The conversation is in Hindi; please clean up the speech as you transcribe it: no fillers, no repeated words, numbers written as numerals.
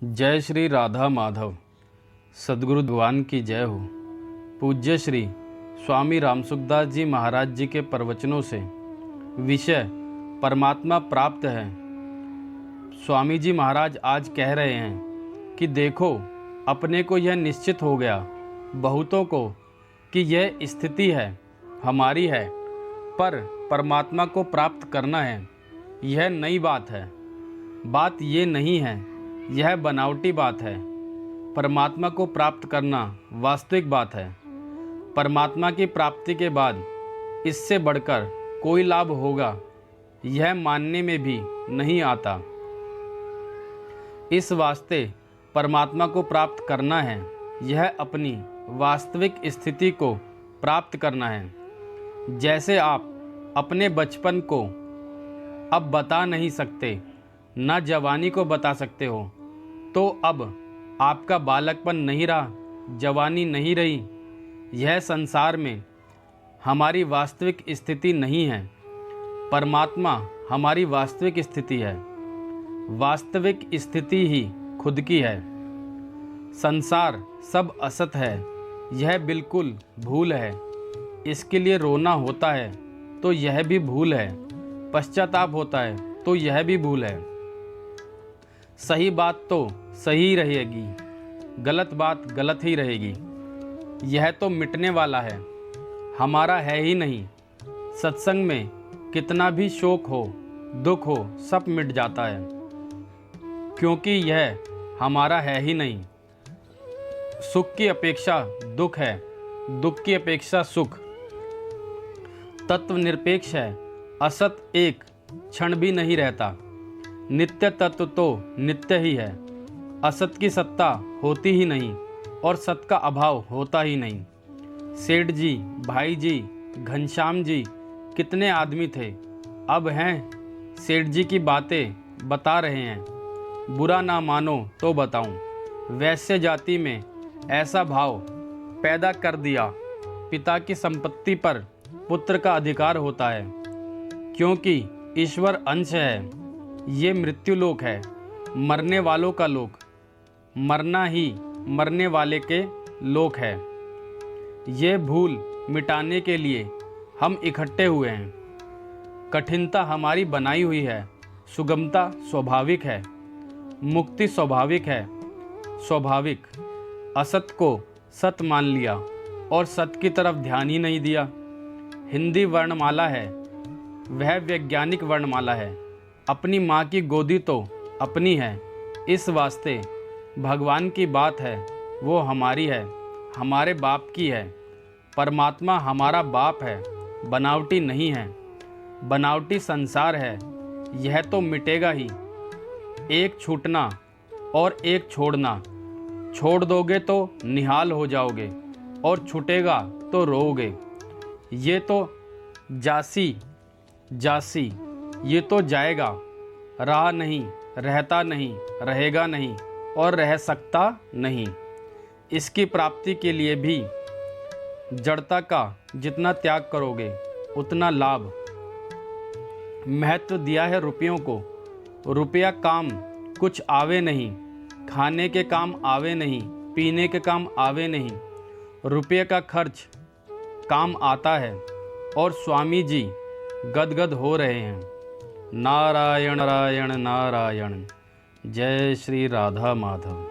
जय श्री राधा माधव। सद्गुरु भगवान की जय हो। पूज्य श्री स्वामी रामसुखदास जी महाराज जी के प्रवचनों से विषय परमात्मा प्राप्त है। स्वामी जी महाराज आज कह रहे हैं कि देखो, अपने को यह निश्चित हो गया, बहुतों को, कि यह स्थिति है, हमारी है, पर परमात्मा को प्राप्त करना है। यह नई बात है। बात ये नहीं है, यह बनावटी बात है। परमात्मा को प्राप्त करना वास्तविक बात है। परमात्मा की प्राप्ति के बाद इससे बढ़कर कोई लाभ होगा, यह मानने में भी नहीं आता। इस वास्ते परमात्मा को प्राप्त करना है, यह अपनी वास्तविक स्थिति को प्राप्त करना है। जैसे आप अपने बचपन को अब बता नहीं सकते, न जवानी को बता सकते हो, तो अब आपका बालकपन नहीं रहा, जवानी नहीं रही। यह संसार में हमारी वास्तविक स्थिति नहीं है। परमात्मा हमारी वास्तविक स्थिति है। वास्तविक स्थिति ही खुद की है। संसार सब असत है, यह बिल्कुल भूल है। इसके लिए रोना होता है तो यह भी भूल है। पश्चाताप होता है तो यह भी भूल है। सही बात तो सही रहेगी, गलत बात गलत ही रहेगी। यह तो मिटने वाला है, हमारा है ही नहीं। सत्संग में कितना भी शोक हो, दुख हो, सब मिट जाता है, क्योंकि यह हमारा है ही नहीं। सुख की अपेक्षा दुख है, दुख की अपेक्षा सुख। तत्व निरपेक्ष है, असत एक क्षण भी नहीं रहता। नित्य तत्व तो नित्य ही है। असत की सत्ता होती ही नहीं और सत का अभाव होता ही नहीं। सेठ जी, भाई जी, घनश्याम जी कितने आदमी थे, अब हैं सेठ जी की बातें बता रहे हैं। बुरा ना मानो तो बताऊं, वैश्य जाति में ऐसा भाव पैदा कर दिया, पिता की संपत्ति पर पुत्र का अधिकार होता है, क्योंकि ईश्वर अंश है। ये मृत्यु लोक है, मरने वालों का लोक। मरना ही मरने वाले के लोक है। ये भूल मिटाने के लिए हम इकट्ठे हुए हैं। कठिनता हमारी बनाई हुई है, सुगमता स्वाभाविक है, मुक्ति स्वाभाविक है। स्वाभाविक असत को सत मान लिया और सत की तरफ ध्यान ही नहीं दिया। हिंदी वर्णमाला है, वह वैज्ञानिक वर्णमाला है। अपनी माँ की गोदी तो अपनी है, इस वास्ते भगवान की बात है वो हमारी है, हमारे बाप की है। परमात्मा हमारा बाप है, बनावटी नहीं है। बनावटी संसार है, यह तो मिटेगा ही। एक छूटना और एक छोड़ना। छोड़ दोगे तो निहाल हो जाओगे और छूटेगा तो रोओगे। ये तो जासी जासी, ये तो जाएगा, रहा नहीं, रहता नहीं, रहेगा नहीं और रह सकता नहीं। इसकी प्राप्ति के लिए भी जड़ता का जितना त्याग करोगे उतना लाभ। महत्व दिया है रुपयों को। रुपया काम कुछ आवे नहीं, खाने के काम आवे नहीं, पीने के काम आवे नहीं। रुपये का खर्च काम आता है। और स्वामी जी गदगद हो रहे हैं। नारायण नारायण नारायण। जय श्री राधा माधव।